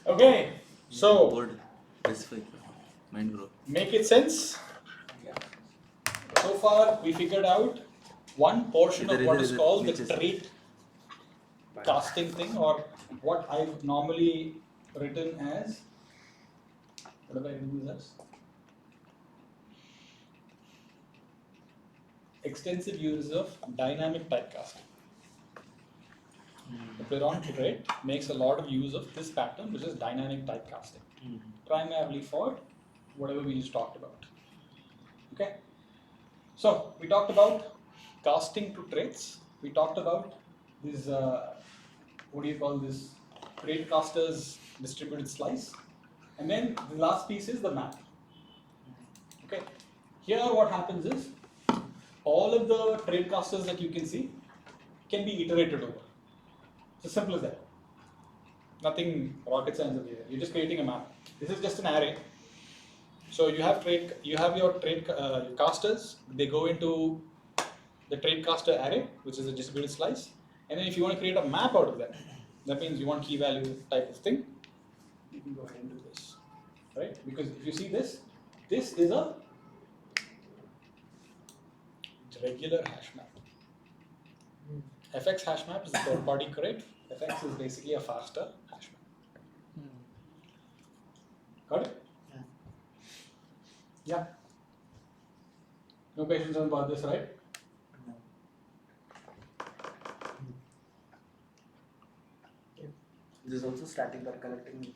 Okay, so board specific mind grow. make it sense. So far, we figured out one portion of what is called the trait casting thing, or what I've normally written as. What have I written this as? Extensive use of dynamic typecasting. The Pliron trait makes a lot of use of this pattern, which is dynamic typecasting, primarily for whatever we just talked about. Okay, so we talked about casting to traits. We talked about this. What do you call this? Trait casters distributed slice, and then the last piece is the map. Okay, here what happens is all of the trait casters that you can see can be iterated over. It's as simple as that. Nothing rocket science over here. You're just creating a map. This is just an array. So you have your trait casters. They go into the trait caster array, which is a distributed slice. And then if you want to create a map out of that, that means you want key value type of thing. You can go ahead and do this, right? Because if you see this is a regular hash map. FX hash map is the third party crate. FX is basically a faster hash map. Got it? Yeah. No questions about this, right? No. This is also static by collecting.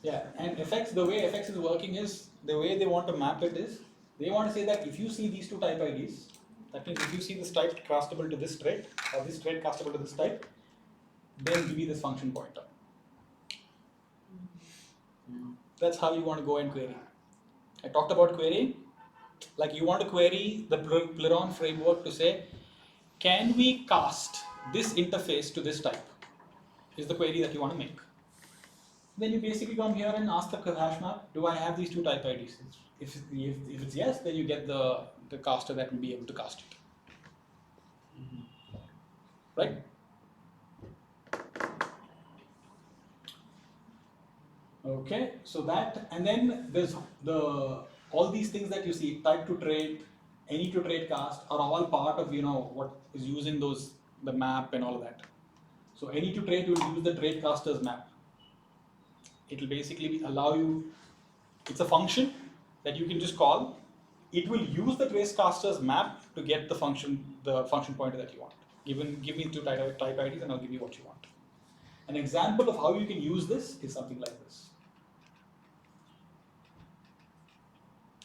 Yeah, and FX, the way FX is working is, the way they want to map it is, they want to say that if you see these two type IDs, that means if you see this type castable to this trait, or this trait castable to this type, then give me this function pointer. That's how you want to go and query. I talked about querying. Like you want to query the Pliron framework to say, can we cast this interface to this type? Is the query that you want to make. Then you basically come here and ask the hash map, do I have these two type IDs? If it's yes, then you get the caster that will be able to cast it. Right? Okay, so that, and then there's all these things that you see, type to trait, any to trait cast, are all part of what is using the map and all of that. So any to trait will use the trait caster's map. It will basically allow you, it's a function that you can just call. It will use the trace caster's map to get the function pointer that you want. Give me two type IDs and I'll give you what you want. An example of how you can use this is something like this.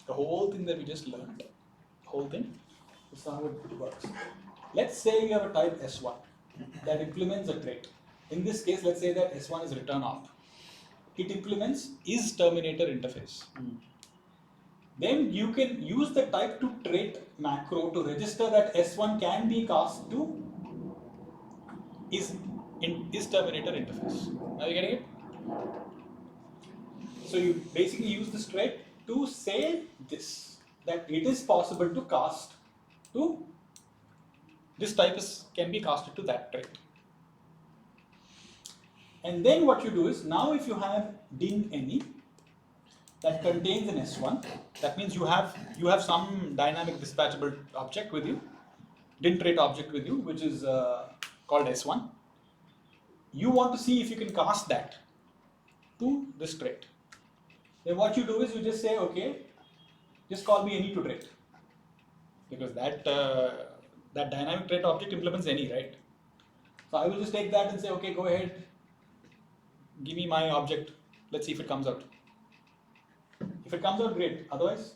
The whole thing that we just learned, is how it works. Let's say you have a type S1 that implements a trait. In this case, let's say that S1 is return op. It implements is terminator interface. Then you can use the type to trait macro to register that S1 can be cast to is terminator interface. Are you getting it? So you basically use this trait to say this, that it is possible to cast to this type can be casted to that trait. And then what you do is, now if you have din any that contains an S1, that means you have some dynamic dispatchable object with you, din trait object with you, which is called S1. You want to see if you can cast that to this trait. Then what you do is you just say, okay, just call me any to trait, because that dynamic trait object implements any, right? So I will just take that and say, okay, go ahead, give me my object. Let's see if it comes out. If it comes out, great. Otherwise,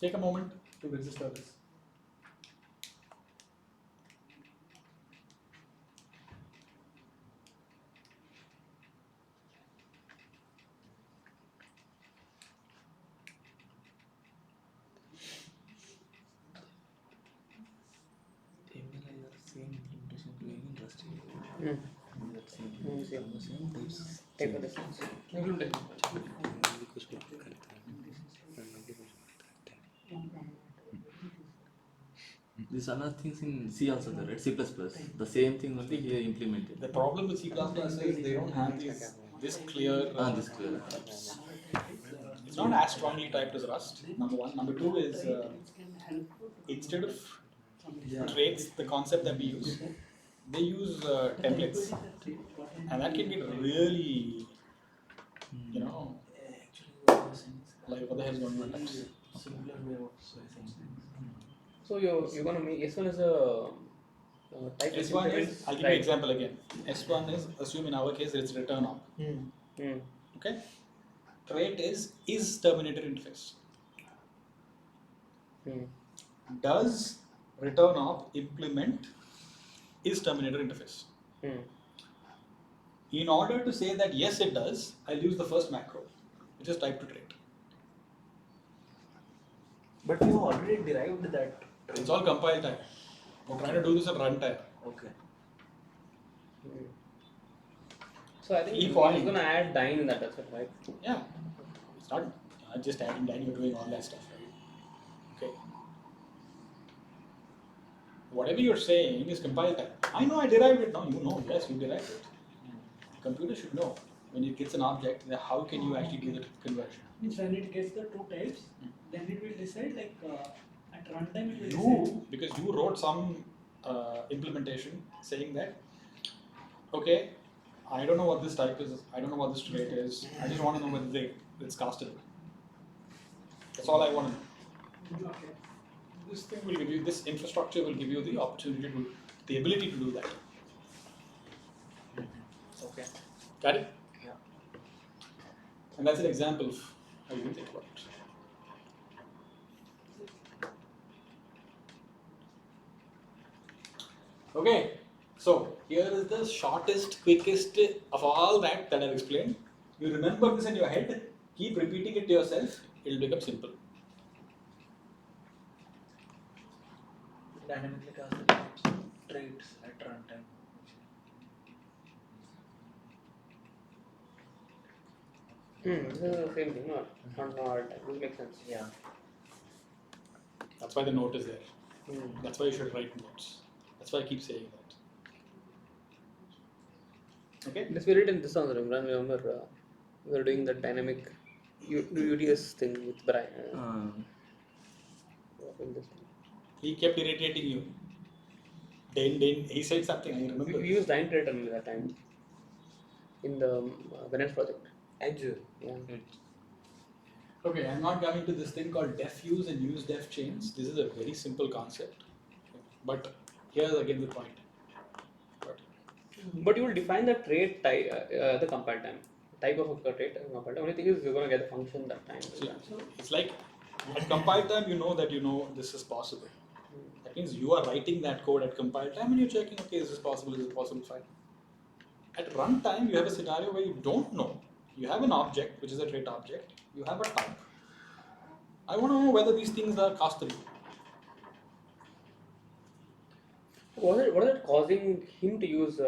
take a moment to register this. MLIR same implementation very interesting. Same types. type of difference. Because These are not things in C also there, right? C++. The same thing only here implemented. The problem with C++ is they don't have this clear. This clear. It's not as strongly typed as Rust. Number one. Number two is instead of traits, the concept that we use, they use templates, and that can get really, like what the hell is going on? Simpler way of saying things. So you're gonna make S1 as a type. S1 is, I'll give you an example again. S1 is, assume in our case it's return op. Okay? Trait is terminator interface. Does return op implement is terminator interface? In order to say that yes it does, I'll use the first macro, which is type to trait. But you already derived that. It's all compile time. We're trying to do this at runtime. Okay. So I think Key you're point. gonna add dyne in that, that's it, right? Yeah. It's not just adding line, you're doing all that stuff, right? Okay. Whatever you're saying is compile time. I know I derived it. No, you know, yes, you derived it. The computer should know when it gets an object, then how can you actually do the conversion? Means when it gets the two types, then it will decide like at runtime it will decide. Because you wrote some implementation saying that, okay, I don't know what this type is, I don't know what this trait is, I just want to know whether it's castable. That's all I want to know. Okay. This thing will give you, this infrastructure will give you the opportunity to, the ability to do that. Okay. Got it? Yeah. And that's an example of how you can think about it. Okay, so here is the shortest, quickest of all that I've explained. You remember this in your head, keep repeating it to yourself, it will become simple. Dynamically cast traits at runtime. This is the same thing, no? This makes sense. Yeah. That's why the note is there. That's why you should write notes. That's why I keep saying that. Okay? Let's read it in this one, remember we were doing the dynamic UDS thing with Brian. He kept irritating you. Then he said something, I remember. We used dyne trait only that time in the Venice project. Edge. Yeah. Okay, I'm not coming to this thing called def use and use def chains. This is a very simple concept. But here's again the point. But you will define the trait type, the compile time. Type of a trait and compile time. Only thing is you're going to get the function that time. So it's like at compile time you know that this is possible. That means you are writing that code at compile time and you're checking, okay, is this possible, fine. At runtime you have a scenario where you don't know. You have an object, which is a trait object. You have a type. I want to know whether these things are castable. Was it causing him to use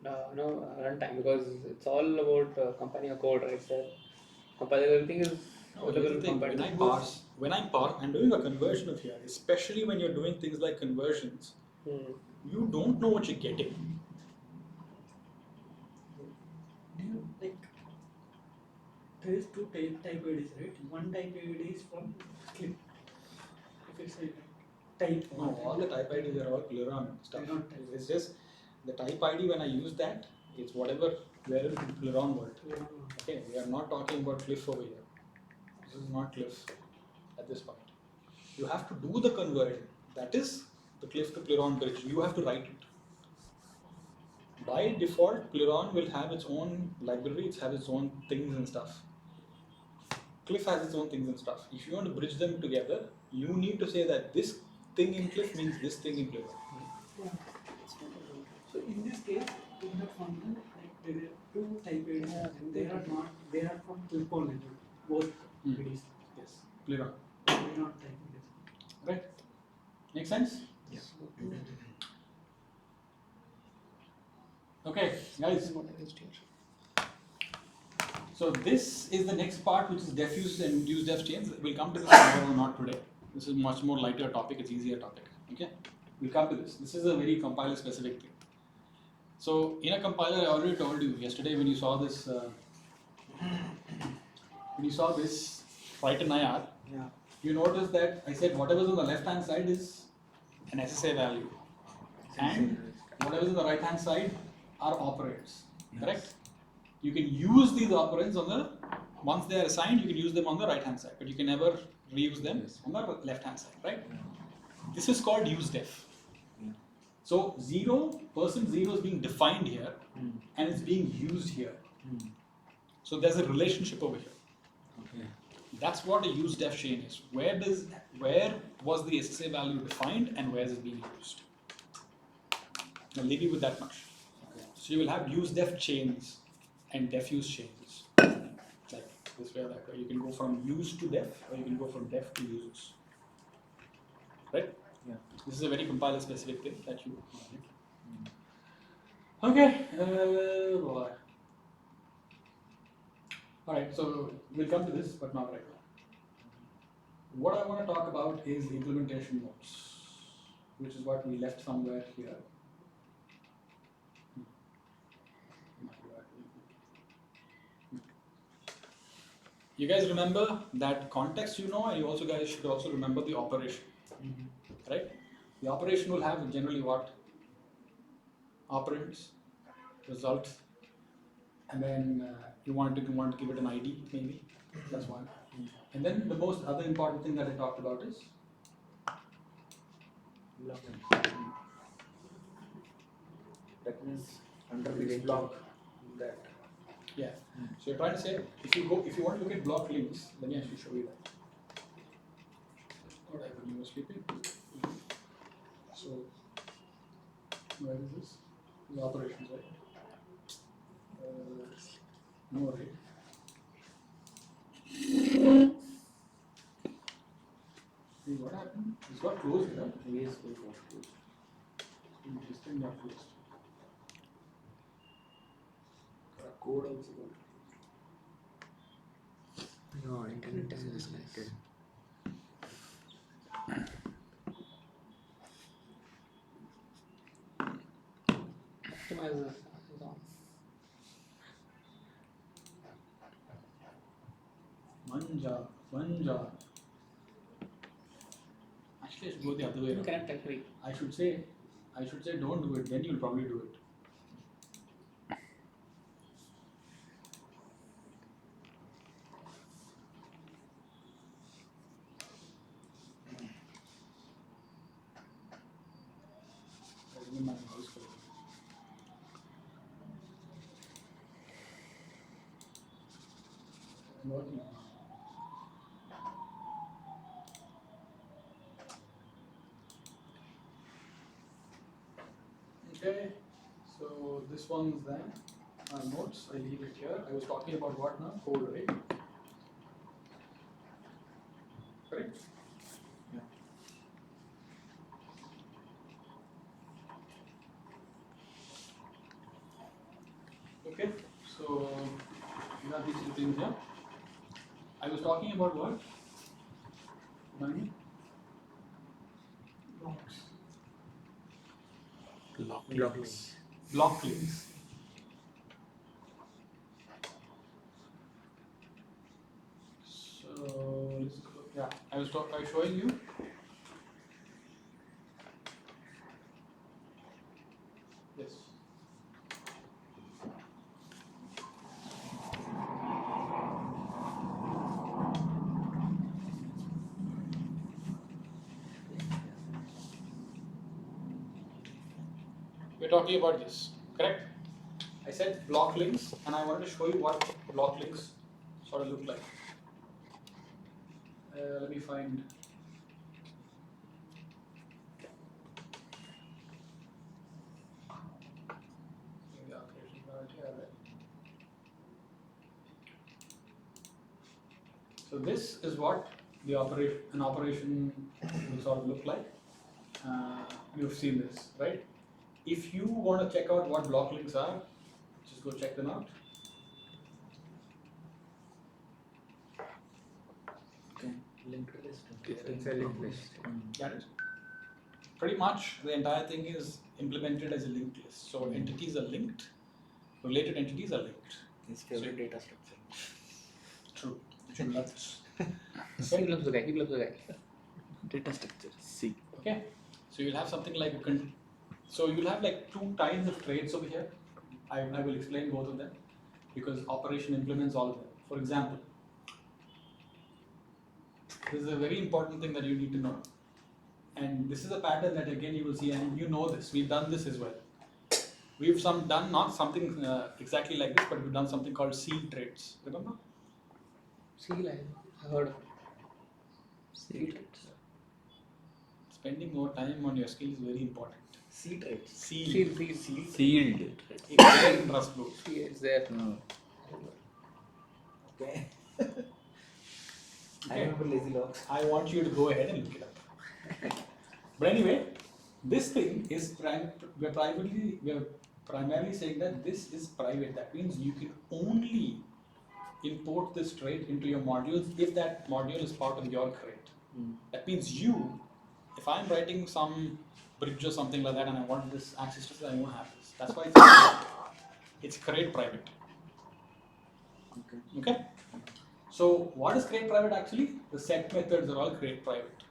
runtime? Because it's all about compiling a code, right? So compiling everything is available in compile time. When I parse, I'm doing a conversion of here, especially when you're doing things like conversions, you don't know what you're getting. Do you like there is two type IDs, right? One type ID is from clip. If it's a type. No, all the type IDs are all Pliron stuff. Pliron type. It's just the type ID when I use that, it's whatever where in Pliron world. Okay, we are not talking about Cliff over here. This is not Cliff at this point. You have to do the conversion. That is the Cliff to Pliron bridge. You have to write it. By default, Pliron will have its own library, it has its own things and stuff. Cliff has its own things and stuff. If you want to bridge them together, you need to say that this thing in Cliff means this thing in Pliron. Yeah. So in this case, in that function, like there are two type IDs and they are from clip only, both IDs. Yes, Pliron. Pliron type IDs. Right? Make sense? Yes. Okay, guys. So this is the next part, which is def use and use def chains. We'll come to this tomorrow, not today. This is much more lighter topic, it's easier topic. Okay, we'll come to this. This is a very compiler specific thing. So in a compiler, I already told you yesterday when you saw this, write an IR, Yeah. you notice that I said whatever's on the left hand side is an SSA value, and whatever's on the right hand side are operands. Correct? You can use these operands on the, once they are assigned, you can use them on the right hand side, but you can never reuse them on the left hand side, right? This is called usedef. So 0 is being defined here and it's being used here. So there's a relationship over here. Okay. That's what a usedef chain is. Where was the SSA value defined and where is it being used? I'll leave you with that much. Okay. So you will have usedef chains and def use chains. Like this way or that way. You can go from use to def or you can go from def to uses. Right? Yeah. This is a very compiler specific thing that you Okay. Alright, so we'll come to this, but not right now. What I want to talk about is the implementation notes, which is what we left somewhere here. You guys remember that context, and you also guys should also remember the operation, right? The operation will have generally what? Operands, results, and then you want to give it an ID maybe. That's one. And then the most other important thing that I talked about is That means under this block that. yeah. So you're trying to say if you want to look at block links, then I should show you that. What happened? You were sleeping. So where is this? The operations, right? No, right? See what happened? It's got closed, right? Yes, we got closed. Interesting, got closed. Code also got No, internet is disconnected. Optimizer is on. Manja. Actually, I should go the other way around. Connect agree. I should say don't do it, then you'll probably do it. I remember my mouse color. I'm working on it. Okay, so this one's then notes. I leave it here. I was talking about what now? Code, right? Correct? Yeah. Okay, so you have these two things here. I was talking about what? Remind me? Blocks. blocks. Block links. So let's go. Yeah, I was showing you. Yes. We're talking about this, correct? I said block links, and I wanted to show you what block links sort of look like. Let me find. The operation part here, right? So this is what the an operation will sort of look like. You've seen this, right? If you want to check out what block links are, just go check them out. Okay. Linked list. It's a linked list. Got it? Pretty much the entire thing is implemented as a linked list. So entities are linked, related entities are linked. His favorite data structure. True. You should love this. He loves the guy. He loves the guy. Data structure. C. Okay. So you'll have something like so you'll have like two kinds of traits over here. I will explain both of them because operation implements all of them. For example, this is a very important thing that you need to know. And this is a pattern that again you will see, and you know this. We've done this as well. We've done not something exactly like this, but we've done something called seal traits. Remember? Seal, I heard of it. C. Spending more time on your skill is very important. C traits. Seal. Seal. Sealed. It's there in Rust book. See, it's there. No. Okay. I Okay. remember lazy logs. I want you to go ahead and look it up. But anyway, this thing is we're primarily saying that this is private. That means you can only import this trait into your modules if that module is part of your crate. That means if I'm writing some bridge or something like that and I want this access to this, I won't have this. That's why it's crate private. Okay. So what is crate private actually? The set methods are all crate private.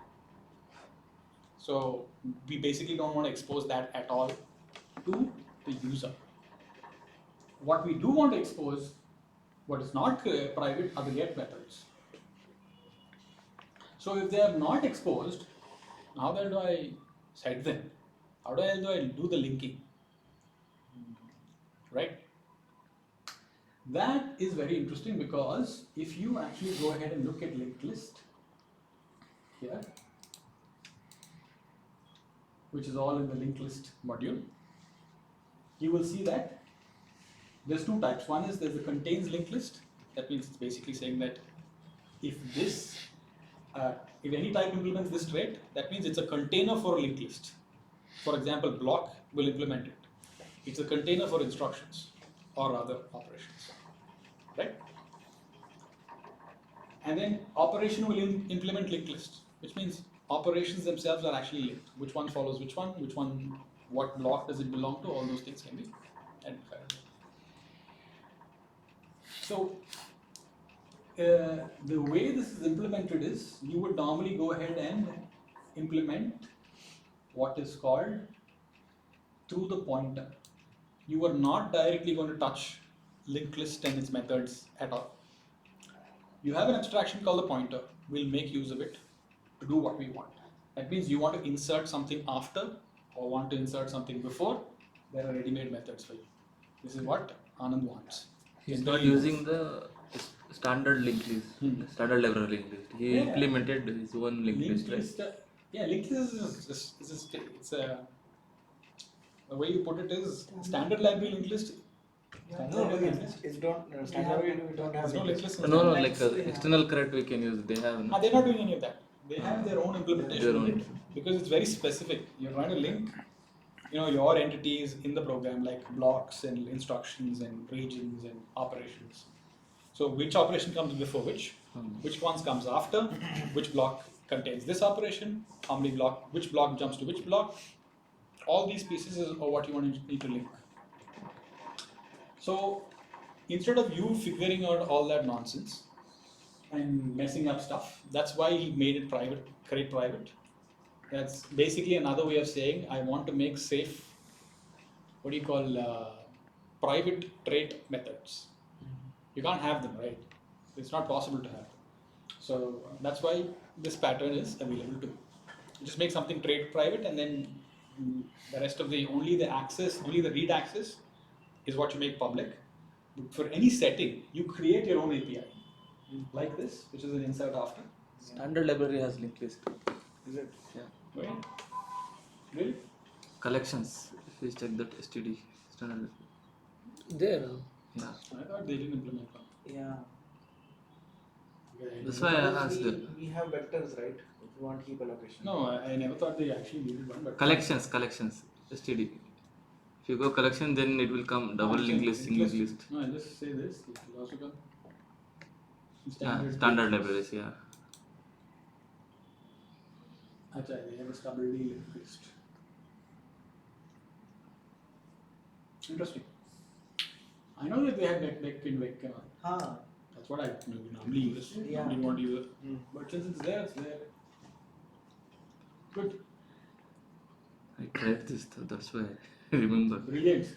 So we basically don't want to expose that at all to the user. What we do want to expose, what is not private, are the get methods. So if they are not exposed, how then do I set them? How do I do the linking? Right? That is very interesting because if you actually go ahead and look at linked list here, which is all in the linked list module, you will see that there's two types. One is there's a contains linked list. That means it's basically saying that if any type implements this trait, that means it's a container for a linked list. For example, block will implement it. It's a container for instructions or other operations, right? And then operation will implement linked list, which means operations themselves are actually linked. Which one follows which one, what block does it belong to, all those things can be identified. So the way this is implemented is you would normally go ahead and implement what is called through the pointer. You are not directly going to touch linked list and its methods at all. You have an abstraction called the pointer. We'll make use of it to do what we want. That means you want to insert something after or want to insert something before. There are ready-made methods for you. This is what Anand wants. He's not using the standard linked list, standard library linked list. He Yeah. implemented his own linked list, right? Linked list is the way you put it is standard library linked list. No, it's don't standard we don't have. There's no linked list. No, like external CRUD we can use. They have. They're not doing any of that. They have their own implementation Their of own. it because it's very specific. You're trying to link, your entities in the program like blocks and instructions and regions and operations. So which operation comes before which ones comes after, which block contains this operation, which block jumps to which block. All these pieces are what you need to link. So instead of you figuring out all that nonsense and messing up stuff, that's why he made it private, crate private. That's basically another way of saying I want to make safe, private trait methods. You can't have them, right? It's not possible to have them. So that's why this pattern is available too. You just make something trait private and then the rest of only the read access is what you make public. But for any setting, you create your own API. Like this, which is an insert after. Standard library has linked list. Is it? Yeah. Right? Really? Collections. If you check that STD standard. There. Yeah. I thought they didn't implement one. Yeah. That's why I asked. We have vectors, right? If you want heap allocation. No, I never thought they actually needed one. But Collections, STD. If you go collection, then it will come double linked list, single list. No, I just say this. It will also come. Standard libraries, yeah. Acha, they have a stability linked list. Interesting. I know that they have deck in Vec. That's what I normally use. Yeah. Normally want to use it. But since it's there, it's there. Good. I tried this, that's why I remember. Brilliant.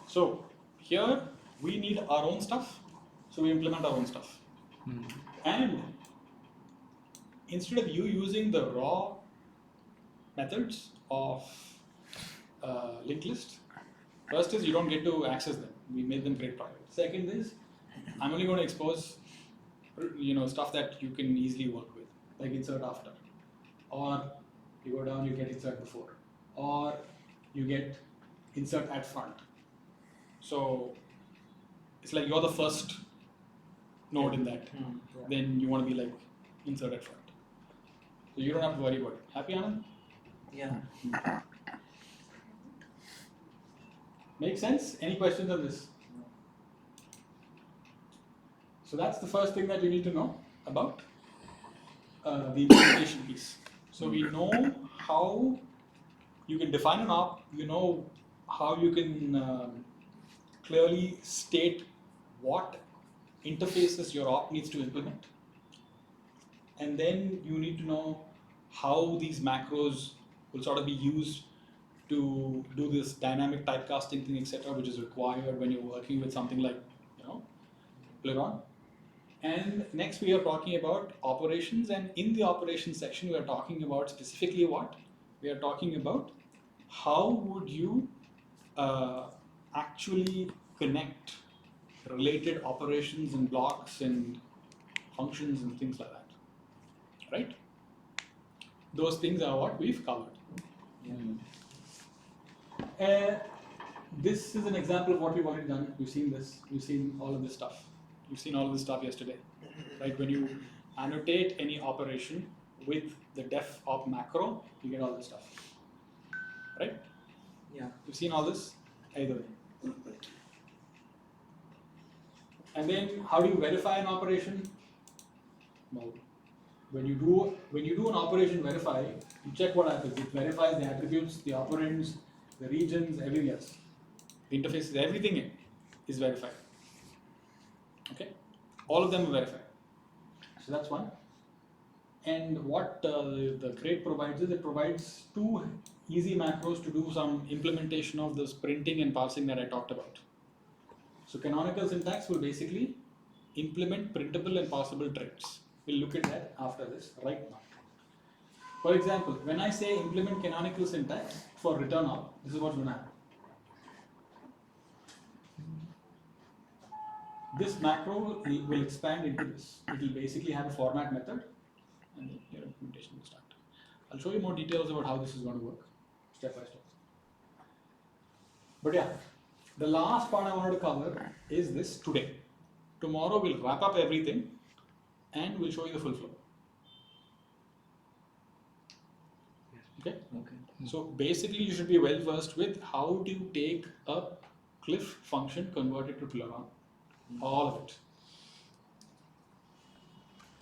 So here we need our own stuff. So we implement our own stuff. And instead of you using the raw methods of linked list, first is you don't get to access them. We made them create private. Second is I'm only going to expose stuff that you can easily work with, like insert after, or you go down, you get insert before, or you get insert at front. So it's like you're the first node in that. Then you want to be like insert at front. So you don't have to worry about it. Happy, Anand? Yeah. Make sense? Any questions on this? So that's the first thing that you need to know about the implementation piece. So we know how you can define an op, you know how you can clearly state what interfaces your op needs to implement. And then you need to know how these macros will sort of be used to do this dynamic typecasting thing, etc., which is required when you're working with something like, Pliron. And next we are talking about operations, and in the operations section we are talking about specifically what? We are talking about how would you actually connect related operations and blocks and functions and things like that, right? Those things are what we've covered. This is an example of what we've already done. We've seen this. We've seen all of this stuff. You've seen all of this stuff yesterday, right? When you annotate any operation with the def op macro, you get all this stuff, right? Yeah. You've seen all this either way. And then how do you verify an operation? Well, when you do an operation verify, you check what happens. It verifies the attributes, the operands, the regions, everything else. The interfaces, everything is verified. Okay, all of them are verified. So that's one. And what the crate provides is it provides two easy macros to do some implementation of this printing and parsing that I talked about. So canonical syntax will basically implement printable and parsable traits. We'll look at that after this right now. For example, when I say implement canonical syntax for return op, this is what's going to happen. This macro will expand into this. It will basically have a format method and your implementation will start. I'll show you more details about how this is going to work step by step. But yeah, the last part I wanted to cover is this today. Tomorrow we'll wrap up everything and we'll show you the full flow. Okay? So basically you should be well versed with how do you take a Cliff function, convert it to Pliron. All of it.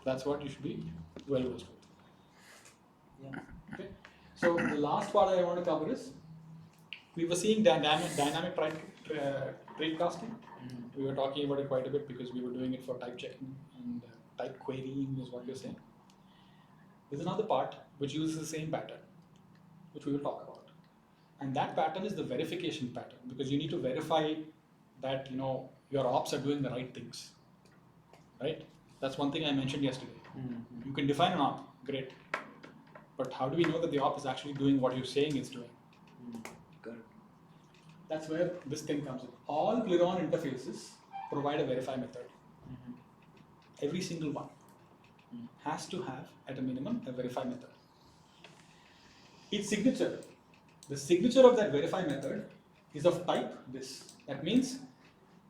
That's what you should be well versed with. Yeah. Okay. So the last part I want to cover is we were seeing dynamic trait casting. We were talking about it quite a bit because we were doing it for type checking and type querying is what you're saying. There's another part which uses the same pattern, which we will talk about. And that pattern is the verification pattern because you need to verify that your ops are doing the right things, right? That's one thing I mentioned yesterday. You can define an op, great, but how do we know that the op is actually doing what you're saying it's doing? Correct. That's where this thing comes in. All Pliron interfaces provide a verify method. Every single one has to have, at a minimum, a verify method. Its signature, the signature of that verify method is of type this. That means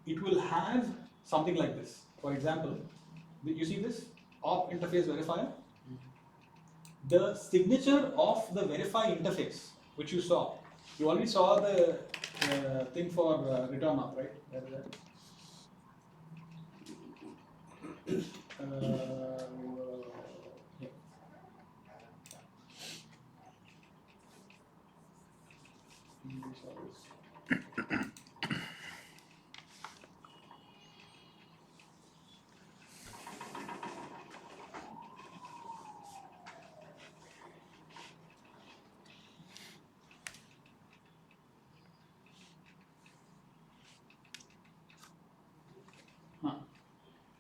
it will have something like this. For example, you see this op interface verifier? The signature of the verify interface, which you saw, you already saw the thing for return op, right? Where is that? Yeah.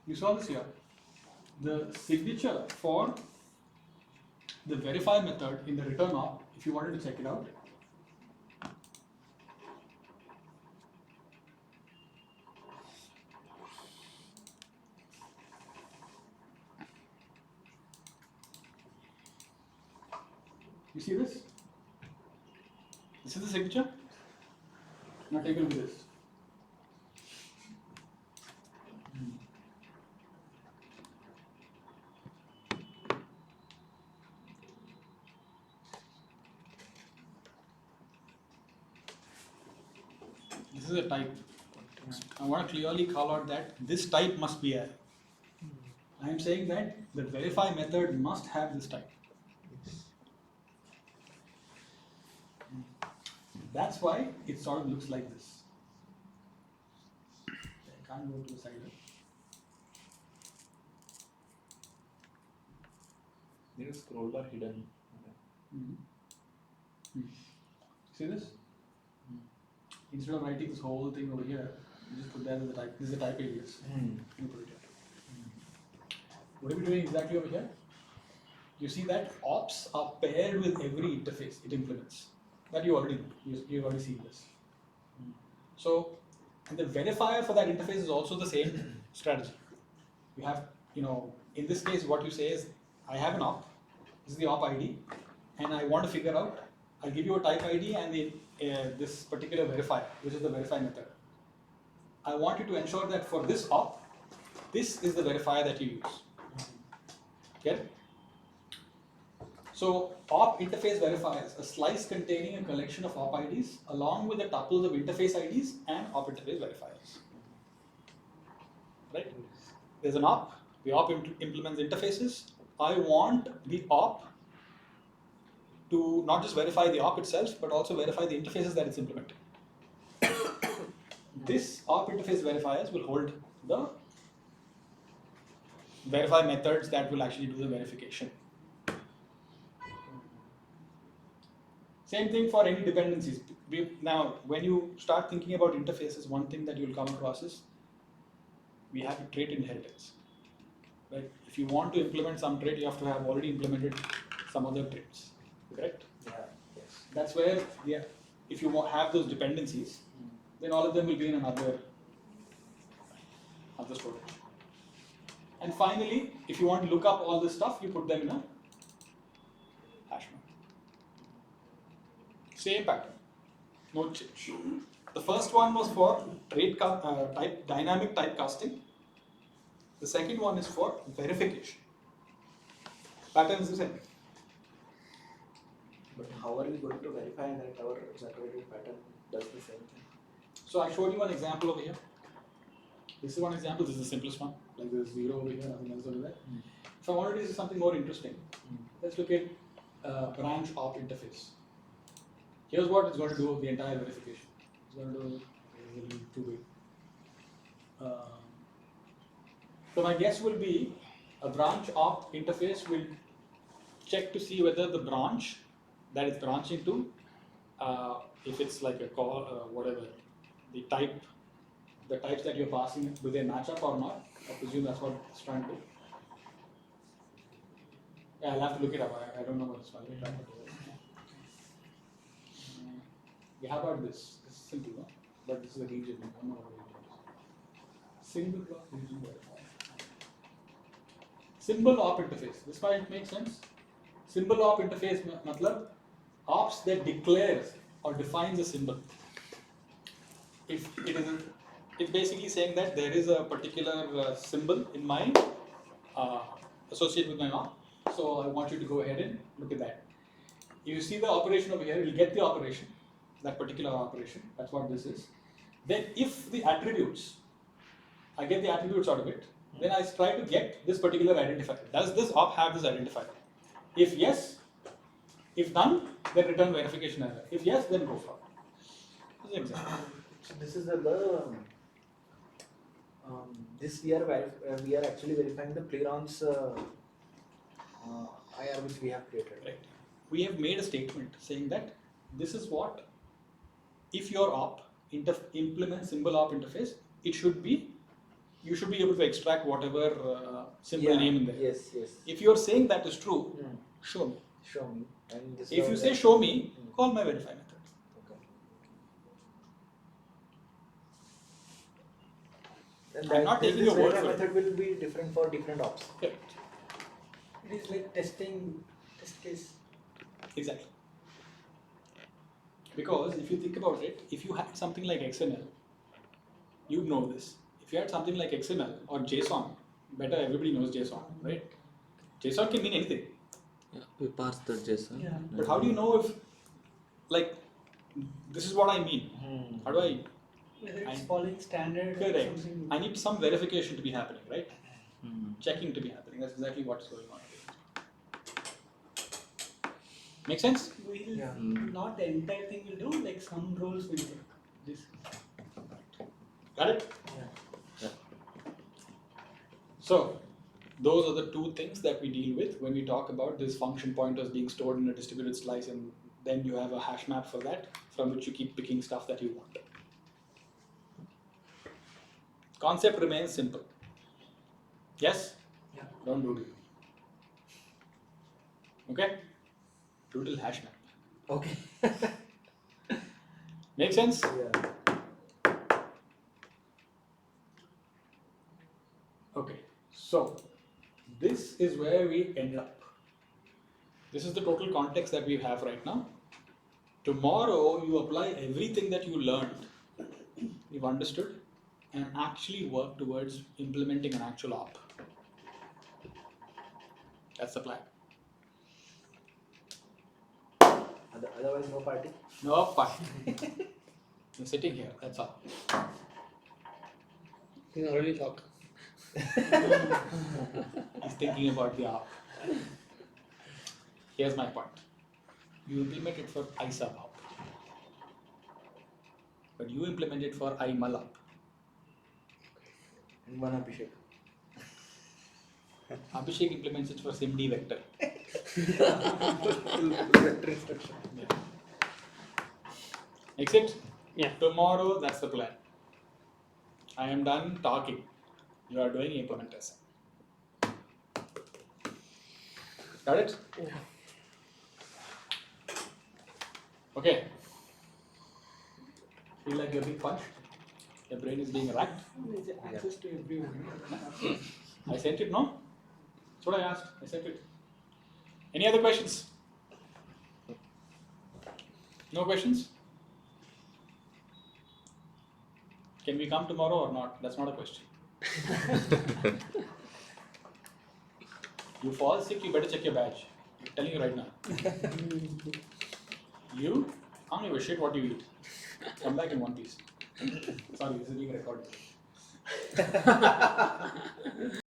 You saw this here. The signature for the verify method in the return op, if you wanted to check it out, you see this? This is the signature. Now take a look at this. This is a type. I want to clearly call out that this type must be array. I am saying that the verify method must have this type. That's why it sort of looks like this. I can't go to the side. There is scroll bar hidden. See this? Instead of writing this whole thing over here, you just put that as the type. This is the type alias. You put it here. What are we doing exactly over here? You see that ops are paired with every interface it implements. That you already know. You've already seen this. So, and the verifier for that interface is also the same strategy. You have, in this case, what you say is, I have an op. This is the op ID, and I want to figure out. I'll give you a type ID and this particular verifier, which is the verify method. I want you to ensure that for this op, this is the verifier that you use. Get it? So op interface verifiers, a slice containing a collection of op IDs along with the tuples of interface IDs and op interface verifiers. Right? There's an op. The op implements interfaces. I want the op to not just verify the op itself, but also verify the interfaces that it's implementing. This op interface verifiers will hold the verify methods that will actually do the verification. Same thing for any dependencies. Now, when you start thinking about interfaces, one thing that you'll come across is we have a trait inheritance. Right? If you want to implement some trait, you have to have already implemented some other traits. Correct? Yeah. Yes. That's where, if you have those dependencies, then all of them will be in another storage. And finally, if you want to look up all this stuff, you put them in a hash map. Same pattern, no change. The first one was for dynamic typecasting. The second one is for verification. Pattern is the same. But how are we going to verify that our generated pattern does the same thing? So I showed you one example over here. This is one example. This is the simplest one. Like there's 0 over here, nothing else over there. If I wanted to do something more interesting, let's look at branch op interface. Here's what it's going to do the entire verification. It's going to do a little too big. So my guess will be a branch op interface will check to see whether the branch that it's branching to, if it's like a call, whatever, the types that you're passing, do they match up or not? I presume that's what it's trying to do. Yeah, I'll have to look it up. I don't know what it's called. Yeah, how about this? This is simple, no? But this is a region. I don't know what region is. Single block region verifier. Symbol op interface. This might make sense. Symbol op interface matlab ops that declares or defines a symbol. If it is, it's basically saying that there is a particular symbol in my associated with my op. So I want you to go ahead and look at that. You see the operation over here. You'll get the operation, that particular operation. That's what this is. Then if the attributes, I get the attributes out of it. Then I try to get this particular identifier. Does this op have this identifier? If yes, if none, then return verification error. If yes, then go for it. This is example. So this is this we are actually verifying the Pliron's IR which we have created. Right. We have made a statement saying that this is what, if your op implements symbol op interface, it should be, you should be able to extract whatever symbol Yeah, name in there. Yes, yes. If you are saying that is true, show me. Show me. And this If is you how say that- show me, call my verify method. Okay. And I'm not taking this your word verify for it. method will be different for different ops. Correct. It is like testing test case. Exactly. Because if you think about it, if you had something like XML, you know this. If you had something like XML or JSON, better everybody knows JSON, right? JSON can mean anything. Yeah, we parse the JSON. Yeah. But how do you know if, like, this is what I mean? How do I? Whether it's I- following standard or Correct. something. I need some verification to be happening, right? Hmm. Checking to be happening. That's exactly what's going on. Make sense? We'll Yeah. not the entire thing will do, like some roles will take this. Got it? Yeah. So, those are the two things that we deal with when we talk about this function pointers being stored in a distributed slice, and then you have a hash map for that from which you keep picking stuff that you want. Concept remains simple. Yes? Yeah. Don't doodle. Okay? Doodle hash map. Okay. Make sense? Yeah. Okay, so this is where we end up. This is the total context that we have right now. Tomorrow you apply everything that you learned, you've understood, and actually work towards implementing an actual op. That's the plan. Otherwise, no party. No, fine. I'm sitting here, that's all. He's already shocked. He's thinking about the op. Here's my point. You implement it for iSub op, but you implement it for iMul op. And one Abhishek. Abhishek implements it for SIMD vector. Vector instruction. Yeah. Makes it? Yeah. Tomorrow, that's the plan. I am done talking. You are doing implementation. Got it? Yeah. Okay. Feel like you're being punched? Your brain is being racked? There's access to everyone. I sent it, no? That's what I asked. I sent it. Any other questions? No questions? Can we come tomorrow or not? That's not a question. You fall sick, you better check your badge. I'm telling you right now. You, I don't give a shit what you eat. Come back in one piece. Sorry, this is being recorded.